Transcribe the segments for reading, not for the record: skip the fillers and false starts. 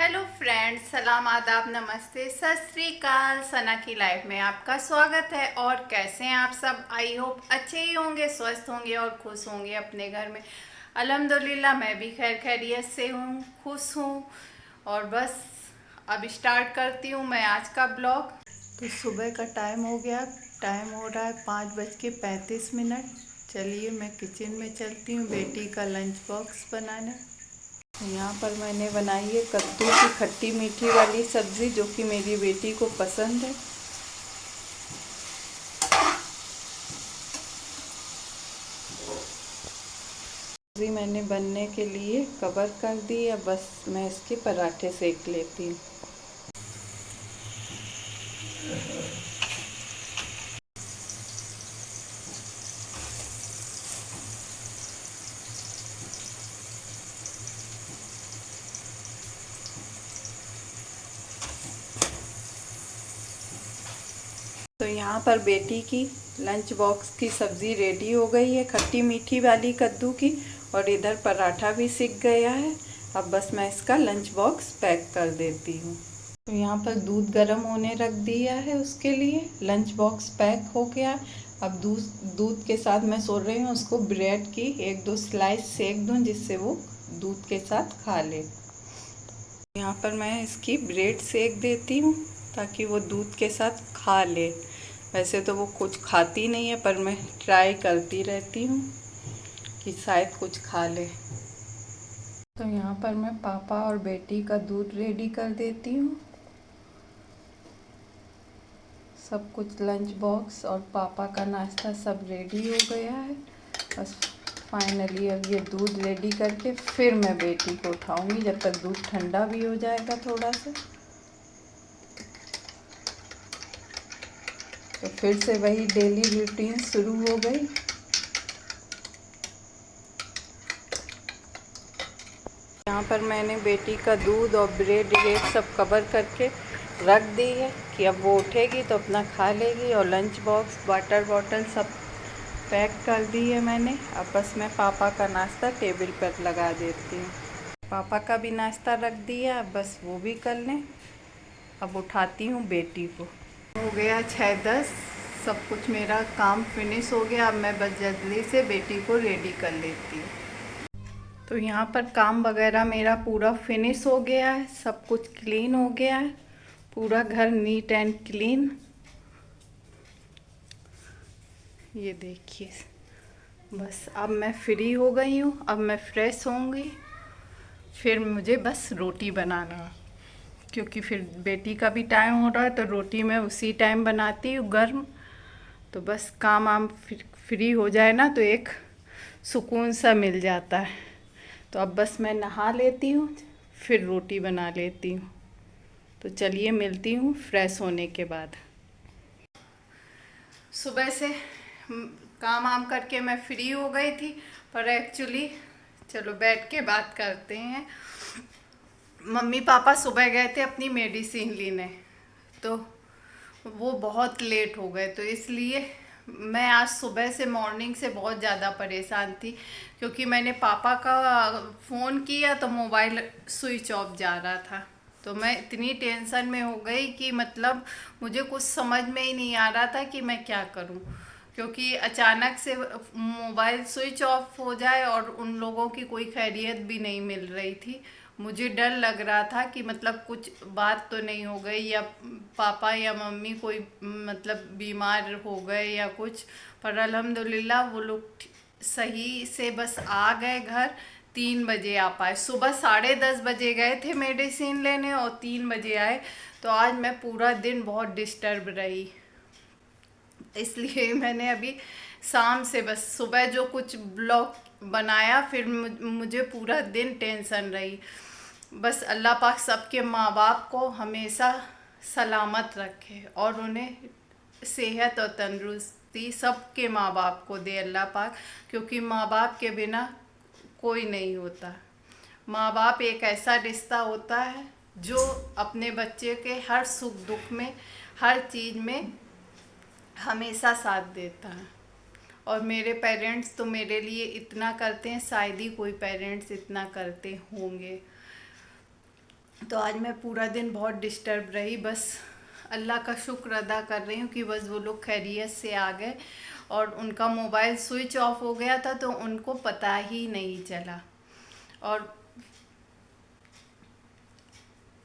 Hello friends, सलाम आदाब नमस्ते सत श्री अकाल। सना की लाइफ में आपका स्वागत है। और कैसे हैं आप सब? आई होप अच्छे ही होंगे, स्वस्थ होंगे और खुश होंगे अपने घर में। अल्हम्दुलिल्लाह मैं भी खैर खैरियत से हूँ, खुश हूँ। और बस अब स्टार्ट करती हूँ मैं आज का ब्लॉग। तो सुबह का टाइम हो गया, टाइम हो रहा है 5:35। चलिए मैं किचन में चलती हूँ बेटी का लंच बॉक्स बनाना। यहाँ पर मैंने बनाई है कद्दू की खट्टी मीठी वाली सब्ज़ी, जो कि मेरी बेटी को पसंद है। सब्ज़ी मैंने बनने के लिए कवर कर दी है, बस मैं इसके पराठे सेक लेती हूँ। तो यहाँ पर बेटी की लंच बॉक्स की सब्ज़ी रेडी हो गई है, खट्टी मीठी वाली कद्दू की। और इधर पराठा भी सिक गया है। अब बस मैं इसका लंच बॉक्स पैक कर देती हूँ। तो यहाँ पर दूध गर्म होने रख दिया है, उसके लिए लंच बॉक्स पैक हो गया। अब दूध दूध के साथ मैं सोच रही हूँ उसको ब्रेड की 1-2 स्लाइस सेक दूँ, जिससे वो दूध के साथ खा ले। यहाँ पर मैं इसकी ब्रेड सेक देती हूँ ताकि वो दूध के साथ खा ले। वैसे तो वो कुछ खाती नहीं है, पर मैं ट्राई करती रहती हूँ कि शायद कुछ खा ले। तो यहाँ पर मैं पापा और बेटी का दूध रेडी कर देती हूँ। सब कुछ लंच बॉक्स और पापा का नाश्ता सब रेडी हो गया है। बस फाइनली अब ये दूध रेडी करके फिर मैं बेटी को उठाऊंगी, जब तक दूध ठंडा भी हो जाएगा थोड़ा सा। तो फिर से वही डेली रूटीन शुरू हो गई। यहाँ पर मैंने बेटी का दूध और ब्रेड ये सब कवर करके रख दी है कि अब वो उठेगी तो अपना खा लेगी। और लंच बॉक्स वाटर बॉटल सब पैक कर दी है मैंने। अब बस मैं पापा का नाश्ता टेबल पर लगा देती हूँ। पापा का भी नाश्ता रख दिया, अब बस वो भी कर लें। अब उठाती हूँ बेटी को। हो गया 6:10, सब कुछ मेरा काम फिनिश हो गया। अब मैं बस जल्दी से बेटी को रेडी कर लेती हूँ। तो यहाँ पर काम वगैरह मेरा पूरा फिनिश हो गया है, सब कुछ क्लीन हो गया है, पूरा घर नीट एंड क्लीन। ये देखिए, बस अब मैं फ्री हो गई हूँ। अब मैं फ्रेश होंगी, फिर मुझे बस रोटी बनाना है, क्योंकि फिर बेटी का भी टाइम हो रहा है। तो रोटी मैं उसी टाइम बनाती हूँ गर्म। तो बस काम आम फ्री हो जाए ना, तो एक सुकून सा मिल जाता है। तो अब बस मैं नहा लेती हूँ, फिर रोटी बना लेती हूँ। तो चलिए मिलती हूँ फ्रेश होने के बाद। सुबह से काम आम करके मैं फ्री हो गई थी, पर एक्चुअली चलो बैठ के बात करते हैं। मम्मी पापा सुबह गए थे अपनी मेडिसिन लेने, तो वो बहुत लेट हो गए। तो इसलिए मैं आज सुबह से मॉर्निंग से बहुत ज़्यादा परेशान थी, क्योंकि मैंने पापा का फ़ोन किया तो मोबाइल स्विच ऑफ जा रहा था। तो मैं इतनी टेंशन में हो गई कि मतलब मुझे कुछ समझ में ही नहीं आ रहा था कि मैं क्या करूं, क्योंकि अचानक से मोबाइल स्विच ऑफ हो जाए और उन लोगों की कोई खैरियत भी नहीं मिल रही थी। मुझे डर लग रहा था कि मतलब कुछ बात तो नहीं हो गई, या पापा या मम्मी कोई मतलब बीमार हो गए या कुछ। पर अल्हम्दुलिल्लाह वो लोग सही से बस आ गए घर। 3 बजे आ पाए। सुबह 10:30 बजे गए थे मेडिसिन लेने और 3 बजे आए। तो आज मैं पूरा दिन बहुत डिस्टर्ब रही, इसलिए मैंने अभी शाम से बस सुबह जो कुछ ब्लॉग बनाया, फिर मुझे पूरा दिन टेंशन रही। बस अल्लाह पाक सबके माँ बाप को हमेशा सलामत रखे और उन्हें सेहत और तंदुरुस्ती सबके माँ बाप को दे अल्लाह पाक, क्योंकि माँ बाप के बिना कोई नहीं होता। माँ बाप एक ऐसा रिश्ता होता है जो अपने बच्चे के हर सुख दुख में, हर चीज़ में हमेशा साथ देता है। और मेरे पेरेंट्स तो मेरे लिए इतना करते हैं, शायद ही कोई पेरेंट्स इतना करते होंगे। तो आज मैं पूरा दिन बहुत डिस्टर्ब रही। बस अल्लाह का शुक्र अदा कर रही हूँ कि बस वो लोग खैरियत से आ गए और उनका मोबाइल स्विच ऑफ हो गया था तो उनको पता ही नहीं चला। और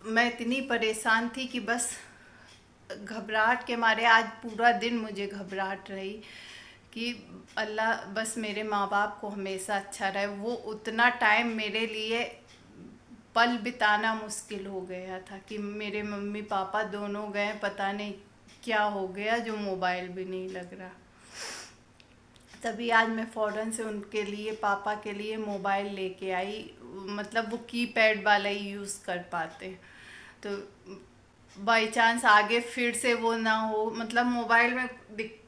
मैं इतनी परेशान थी कि बस घबराहट के मारे आज पूरा दिन मुझे घबराहट रही कि अल्लाह बस मेरे माँ बाप को हमेशा अच्छा रहे। वो उतना टाइम मेरे लिए पल बिताना मुश्किल हो गया था कि मेरे मम्मी पापा दोनों गए, पता नहीं क्या हो गया जो मोबाइल भी नहीं लग रहा। तभी आज मैं फ़ौरन से उनके लिए, पापा के लिए मोबाइल लेके आई। मतलब वो कीपैड वाला ही यूज़ कर पाते, तो बाई चांस आगे फिर से वो ना हो, मतलब मोबाइल में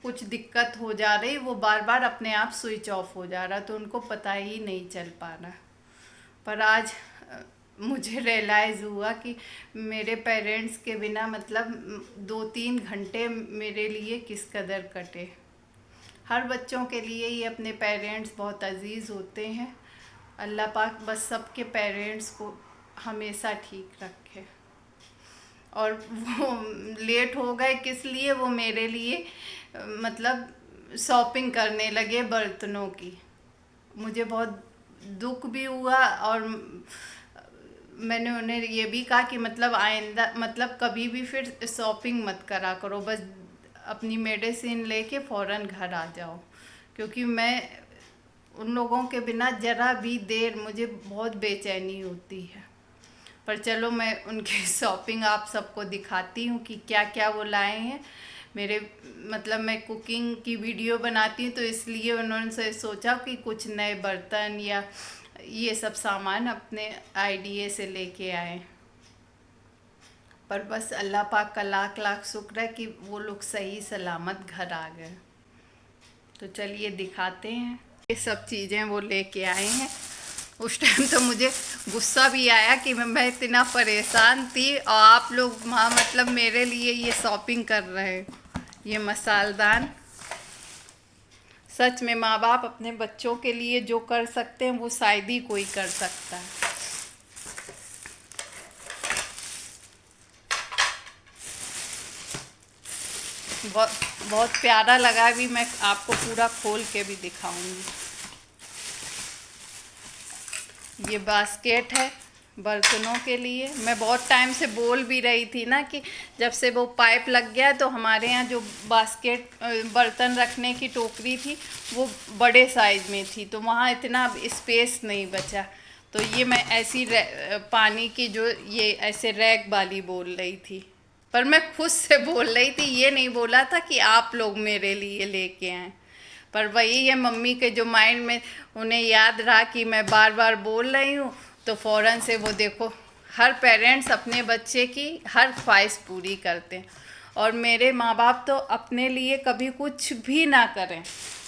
कुछ दिक्कत हो जा रही, वो बार बार अपने आप स्विच ऑफ हो जा रहा, तो उनको पता ही नहीं चल पा रहा। पर आज मुझे रियलाइज़ हुआ कि मेरे पेरेंट्स के बिना मतलब 2-3 घंटे मेरे लिए किस कदर कटे। हर बच्चों के लिए ही अपने पेरेंट्स बहुत अजीज़ होते हैं। अल्लाह पाक बस सबके पेरेंट्स को हमेशा ठीक रखे। और वो लेट हो गए किस लिए, वो मेरे लिए मतलब शॉपिंग करने लगे बर्तनों की। मुझे बहुत दुख भी हुआ और मैंने उन्हें ये भी कहा कि मतलब आइंदा मतलब कभी भी फिर शॉपिंग मत करा करो, बस अपनी मेडिसिन लेके फ़ौरन घर आ जाओ, क्योंकि मैं उन लोगों के बिना ज़रा भी देर मुझे बहुत बेचैनी होती है। पर चलो मैं उनकी शॉपिंग आप सबको दिखाती हूँ कि क्या क्या वो लाए हैं। मेरे मतलब मैं कुकिंग की वीडियो बनाती हूँ, तो इसलिए उन्होंने से सोचा कि कुछ नए बर्तन या ये सब सामान अपने आइडिया से लेके आए। पर बस अल्लाह पाक का लाख लाख शुक्र है कि वो लोग सही सलामत घर आ गए। तो चलिए दिखाते हैं। ये सब चीज़ें वो लेके आए हैं। उस टाइम तो मुझे गुस्सा भी आया कि मैं इतना परेशान थी और आप लोग वहाँ मतलब मेरे लिए ये शॉपिंग कर रहे हैं। ये मसालदान, सच में माँ बाप अपने बच्चों के लिए जो कर सकते हैं वो शायद ही कोई कर सकता है। बहुत बहुत प्यारा लगा भी, मैं आपको पूरा खोल के भी दिखाऊंगी। ये बास्केट है बर्तनों के लिए। मैं बहुत टाइम से बोल भी रही थी ना कि जब से वो पाइप लग गया तो हमारे यहाँ जो बास्केट बर्तन रखने की टोकरी थी वो बड़े साइज़ में थी, तो वहाँ इतना स्पेस नहीं बचा। तो ये मैं ऐसी पानी की जो ये ऐसे रैक वाली बोल रही थी, पर मैं खुद से बोल रही थी, ये नहीं बोला था कि आप लोग मेरे लिए लेके आएँ। पर वही है, मम्मी के जो माइंड में उन्हें याद रहा कि मैं बार बार बोल रही हूँ, तो फ़ौरन से वो देखो, हर पेरेंट्स अपने बच्चे की हर ख्वाहिश पूरी करते हैं। और मेरे माँ बाप तो अपने लिए कभी कुछ भी ना करें,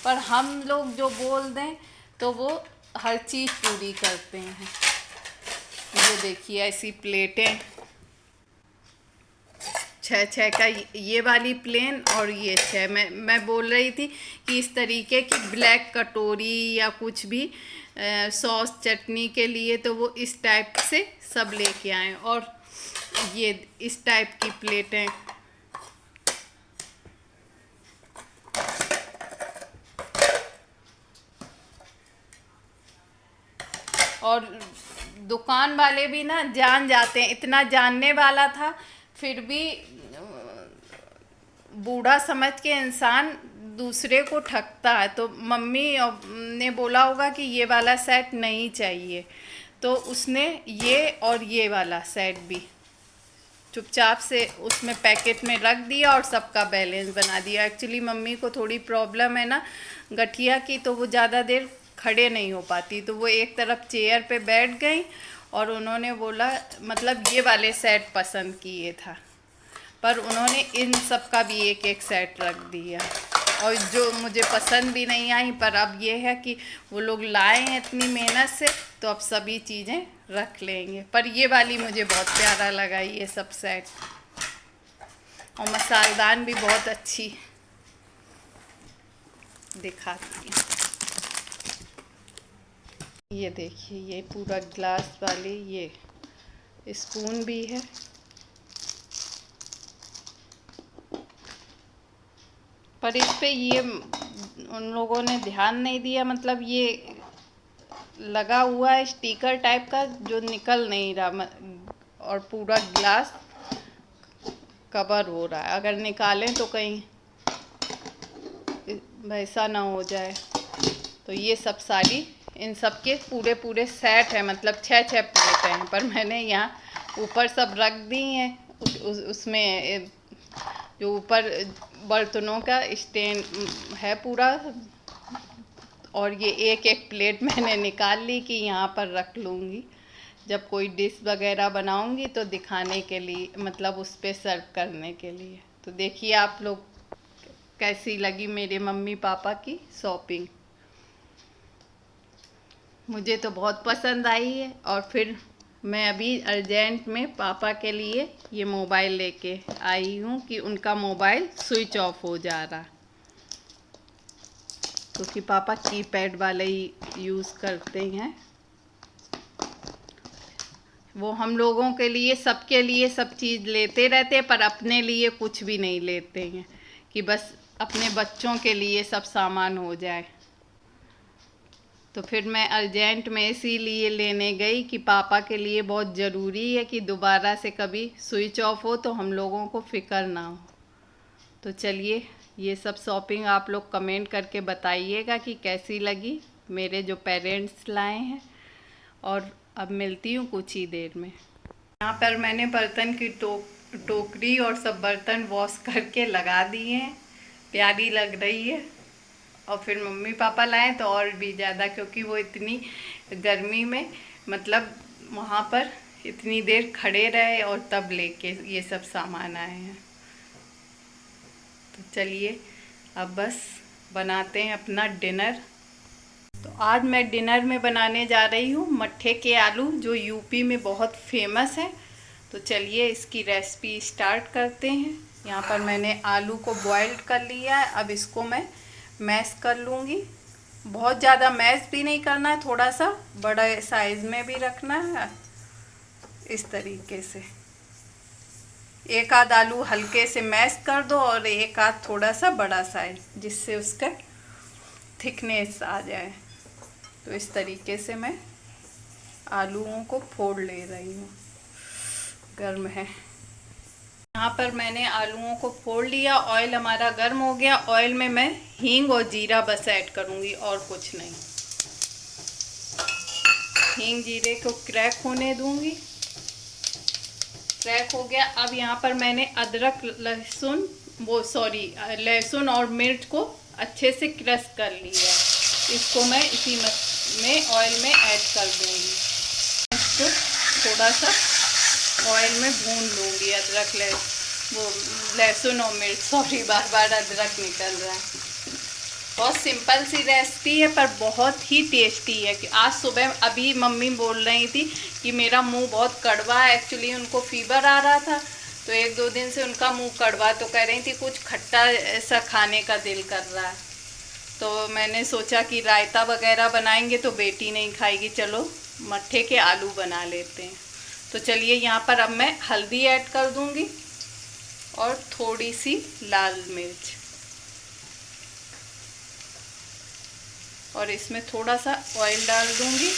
पर हम लोग जो बोल दें तो वो हर चीज़ पूरी करते हैं। ये देखिए ऐसी प्लेटें, 6-6 का ये वाली प्लेन और ये 6। मैं बोल रही थी कि इस तरीके की ब्लैक कटोरी या कुछ भी सॉस चटनी के लिए तो वो इस टाइप से सब लेके आए। और ये इस टाइप की प्लेटें, और दुकान वाले भी ना जान जाते हैं, इतना जानने वाला था फिर भी बूढ़ा समझ के इंसान दूसरे को ठगता है। तो मम्मी ने बोला होगा कि ये वाला सेट नहीं चाहिए, तो उसने ये और ये वाला सेट भी चुपचाप से उसमें पैकेट में रख दिया और सबका बैलेंस बना दिया। एक्चुअली मम्मी को थोड़ी प्रॉब्लम है ना गठिया की, तो वो ज़्यादा देर खड़े नहीं हो पाती, तो वो एक तरफ चेयर पे बैठ गई और उन्होंने बोला मतलब ये वाले सेट पसंद किए था, पर उन्होंने इन सब का भी एक एक सेट रख दिया और जो मुझे पसंद भी नहीं आई। पर अब ये है कि वो लोग लाए हैं इतनी मेहनत से, तो अब सभी चीज़ें रख लेंगे। पर ये वाली मुझे बहुत प्यारा लगा ये सब सेट, और मसालदान भी बहुत अच्छी दिखाती है। ये देखिए ये पूरा ग्लास वाली ये स्पून भी है। पर इस पे ये उन लोगों ने ध्यान नहीं दिया, मतलब ये लगा हुआ है स्टिकर टाइप का जो निकल नहीं रहा, और पूरा ग्लास कवर हो रहा है। अगर निकालें तो कहीं वैसा ना हो जाए। तो ये सब सारी इन सब के पूरे पूरे सेट है, मतलब 6-6 प्लेट हैं। पर मैंने यहाँ ऊपर सब रख दी हैं। उसमें जो ऊपर बर्तनों का स्टैंड है पूरा, और ये एक एक प्लेट मैंने निकाल ली कि यहाँ पर रख लूँगी जब कोई डिश वगैरह बनाऊँगी तो दिखाने के लिए, मतलब उस पर सर्व करने के लिए। तो देखिए आप लोग कैसी लगी मेरे मम्मी पापा की शॉपिंग। मुझे तो बहुत पसंद आई है। और फिर मैं अभी अर्जेंट में पापा के लिए ये मोबाइल लेके आई हूँ कि उनका मोबाइल स्विच ऑफ हो जा रहा, क्योंकि पापा कीपैड वाले ही यूज़ करते हैं। वो हम लोगों के लिए, सबके लिए सब चीज़ लेते रहते हैं, पर अपने लिए कुछ भी नहीं लेते हैं, कि बस अपने बच्चों के लिए सब सामान हो जाए। तो फिर मैं अर्जेंट में इसीलिए लेने गई कि पापा के लिए बहुत ज़रूरी है कि दोबारा से कभी स्विच ऑफ हो तो हम लोगों को फ़िक्र ना हो। तो चलिए, ये सब शॉपिंग आप लोग कमेंट करके बताइएगा कि कैसी लगी, मेरे जो पेरेंट्स लाए हैं। और अब मिलती हूँ कुछ ही देर में। यहाँ पर मैंने बर्तन की टोकरी और सब बर्तन वॉश करके लगा दिए हैं, प्यारी लग रही है। और फिर मम्मी पापा लाए तो और भी ज़्यादा, क्योंकि वो इतनी गर्मी में, मतलब वहाँ पर इतनी देर खड़े रहे और तब लेके ये सब सामान आए हैं। तो चलिए अब बस बनाते हैं अपना डिनर। तो आज मैं डिनर में बनाने जा रही हूँ मट्ठे के आलू, जो यूपी में बहुत फेमस है। तो चलिए इसकी रेसिपी स्टार्ट करते हैं। यहाँ पर मैंने आलू को बॉइल्ड कर लिया है। अब इसको मैं मैश कर लूँगी। बहुत ज़्यादा मैश भी नहीं करना है, थोड़ा सा बड़े साइज़ में भी रखना है। इस तरीके से एक आध आलू हल्के से मैश कर दो और एक आध थोड़ा सा बड़ा साइज, जिससे उसका थिकनेस आ जाए। तो इस तरीके से मैं आलूओं को फोड़ ले रही हूँ। गर्म है। यहाँ पर मैंने आलूओं को फोड़ लिया। ऑयल हमारा गर्म हो गया। ऑयल में मैं हींग और जीरा बस ऐड करूँगी और कुछ नहीं। हींग जीरे को क्रैक होने दूँगी। क्रैक हो गया। अब यहाँ पर मैंने अदरक लहसुन लहसुन और मिर्च को अच्छे से क्रश कर लिया। इसको मैं इसी में ऑयल में ऐड कर दूँगी। इसको थोड़ा सा ऑयल में भून लूँगी। अदरक लहसुन और मिर्च, बार बार अदरक निकल रहा है। बहुत सिंपल सी रेसिपी है पर बहुत ही टेस्टी है। कि आज सुबह अभी मम्मी बोल रही थी कि मेरा मुंह बहुत कड़वा है। एक्चुअली उनको फीवर आ रहा था, तो 1-2 दिन से उनका मुंह कड़वा, तो कह रही थी कुछ खट्टा सा खाने का दिल कर रहा है। तो मैंने सोचा कि रायता वगैरह बनाएंगे तो बेटी नहीं खाएगी, चलो मट्ठे के आलू बना लेते हैं। तो चलिए यहाँ पर अब मैं हल्दी ऐड कर दूँगी और थोड़ी सी लाल मिर्च, और इसमें थोड़ा सा ऑयल डाल दूँगी।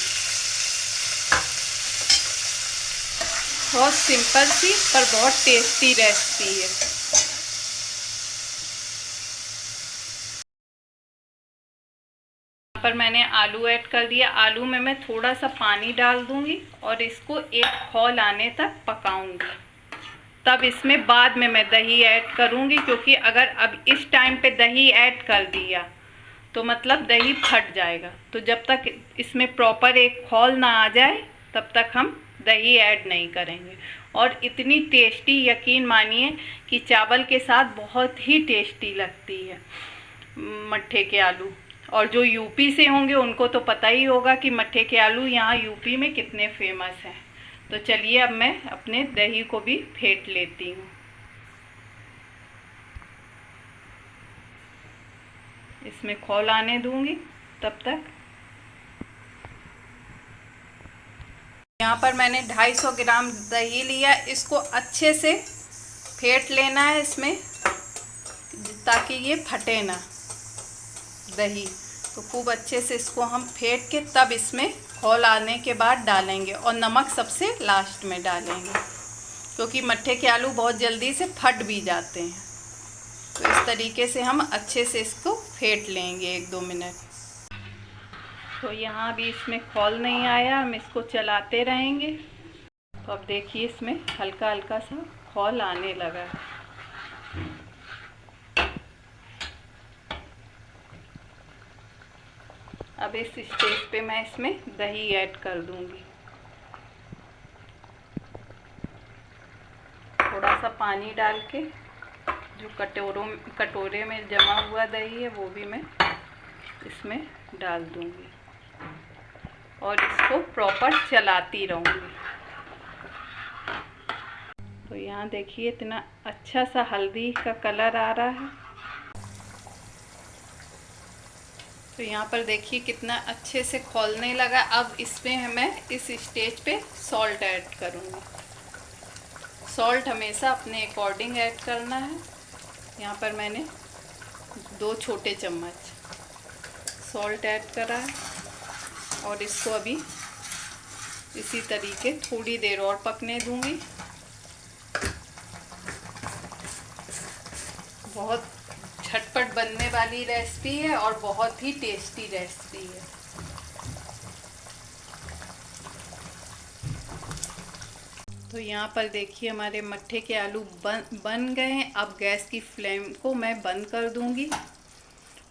बहुत सिंपल सी पर बहुत टेस्टी रेसिपी है। पर मैंने आलू ऐड कर दिया। आलू में मैं थोड़ा सा पानी डाल दूंगी और इसको एक खौल आने तक पकाऊंगी। तब इसमें बाद में मैं दही ऐड करूंगी, क्योंकि अगर अब इस टाइम पे दही ऐड कर दिया तो मतलब दही फट जाएगा। तो जब तक इसमें प्रॉपर एक खौल ना आ जाए तब तक हम दही ऐड नहीं करेंगे। और इतनी टेस्टी, यकीन मानिए कि चावल के साथ बहुत ही टेस्टी लगती है मट्ठे के आलू। और जो यूपी से होंगे उनको तो पता ही होगा कि मट्ठे के आलू यहाँ यूपी में कितने फेमस हैं। तो चलिए अब मैं अपने दही को भी फेंट लेती हूँ। इसमें खौल आने दूंगी तब तक। यहाँ पर मैंने 250 ग्राम दही लिया। इसको अच्छे से फेंट लेना है इसमें, ताकि ये फटे ना दही। तो खूब अच्छे से इसको हम फेंट के तब इसमें खौल आने के बाद डालेंगे, और नमक सबसे लास्ट में डालेंगे, क्योंकि मट्ठे के आलू बहुत जल्दी से फट भी जाते हैं। तो इस तरीके से हम अच्छे से इसको फेंट लेंगे 1-2 मिनट। तो यहाँ भी इसमें खौल नहीं आया, हम इसको चलाते रहेंगे। तो अब देखिए इसमें हल्का हल्का सा खौल आने लगा। अब इस स्टेज पे मैं इसमें दही ऐड कर दूंगी। थोड़ा सा पानी डाल के जो कटोरे में जमा हुआ दही है वो भी मैं इसमें डाल दूंगी, और इसको प्रॉपर चलाती रहूँगी। तो यहाँ देखिए इतना अच्छा सा हल्दी का कलर आ रहा है। तो यहाँ पर देखिए कितना अच्छे से खौलने लगा। अब इसमें मैं इस स्टेज पे सॉल्ट ऐड करूँगी। सॉल्ट हमेशा अपने अकॉर्डिंग ऐड करना है। यहाँ पर मैंने 2 छोटे चम्मच सॉल्ट ऐड करा है, और इसको अभी इसी तरीके थोड़ी देर और पकने दूंगी। बहुत झटपट बनने वाली रेसिपी है और बहुत ही टेस्टी रेसिपी है। तो यहाँ पर देखिए हमारे मट्ठे के आलू बन गए हैं। अब गैस की फ्लेम को मैं बंद कर दूंगी।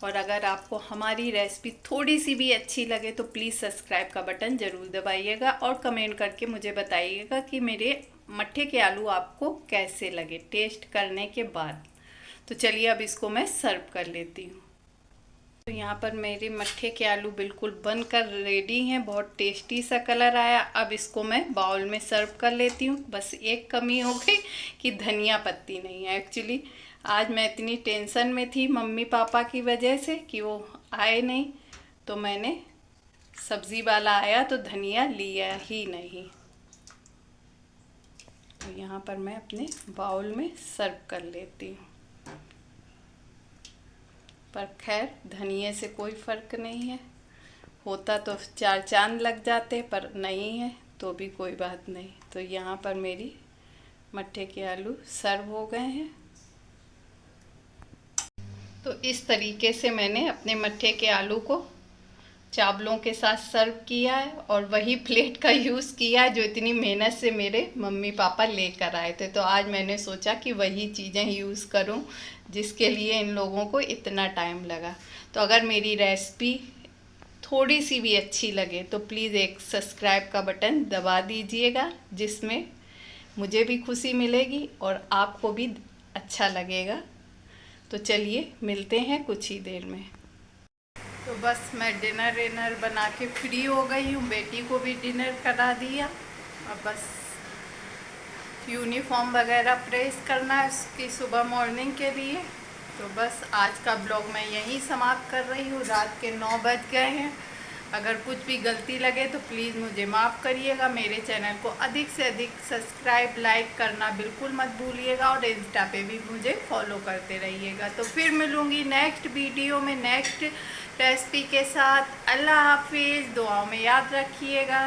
और अगर आपको हमारी रेसिपी थोड़ी सी भी अच्छी लगे तो प्लीज़ सब्सक्राइब का बटन ज़रूर दबाइएगा, और कमेंट करके मुझे बताइएगा कि मेरे मट्ठे के आलू आपको कैसे लगे टेस्ट करने के बाद। तो चलिए अब इसको मैं सर्व कर लेती हूँ। तो यहाँ पर मेरे मट्ठे के आलू बिल्कुल बनकर रेडी हैं। बहुत टेस्टी सा कलर आया। अब इसको मैं बाउल में सर्व कर लेती हूँ। बस एक कमी हो गई कि धनिया पत्ती नहीं है। एक्चुअली आज मैं इतनी टेंशन में थी मम्मी पापा की वजह से कि वो आए नहीं, तो मैंने सब्ज़ी वाला आया तो धनिया लिया ही नहीं। तो यहाँ पर मैं अपने बाउल में सर्व कर लेती हूँ। पर खैर धनिए से कोई फ़र्क नहीं है, होता तो 4 चांद लग जाते, पर नहीं है तो भी कोई बात नहीं। तो यहाँ पर मेरी मट्ठे के आलू सर्व हो गए हैं। तो इस तरीके से मैंने अपने मट्ठे के आलू को चावलों के साथ सर्व किया है, और वही प्लेट का यूज़ किया है जो इतनी मेहनत से मेरे मम्मी पापा लेकर आए थे। तो आज मैंने सोचा कि वही चीज़ें यूज़ करूं जिसके लिए इन लोगों को इतना टाइम लगा। तो अगर मेरी रेसिपी थोड़ी सी भी अच्छी लगे तो प्लीज़ एक सब्सक्राइब का बटन दबा दीजिएगा, जिसमें मुझे भी खुशी मिलेगी और आपको भी अच्छा लगेगा। तो चलिए मिलते हैं कुछ ही देर में। तो बस मैं डिनर बना के फ्री हो गई हूँ। बेटी को भी डिनर करा दिया। अब बस यूनिफॉर्म वगैरह प्रेस करना है उसकी सुबह मॉर्निंग के लिए। तो बस आज का ब्लॉग मैं यहीं समाप्त कर रही हूँ। रात के 9 बज गए हैं। अगर कुछ भी गलती लगे तो प्लीज़ मुझे माफ़ करिएगा। मेरे चैनल को अधिक से अधिक सब्सक्राइब लाइक करना बिल्कुल मत भूलिएगा, और इंस्टा पे भी मुझे फॉलो करते रहिएगा। तो फिर मिलूँगी नेक्स्ट वीडियो में नेक्स्ट रेसिपी के साथ। अल्लाह हाफिज़। दुआओं में याद रखिएगा।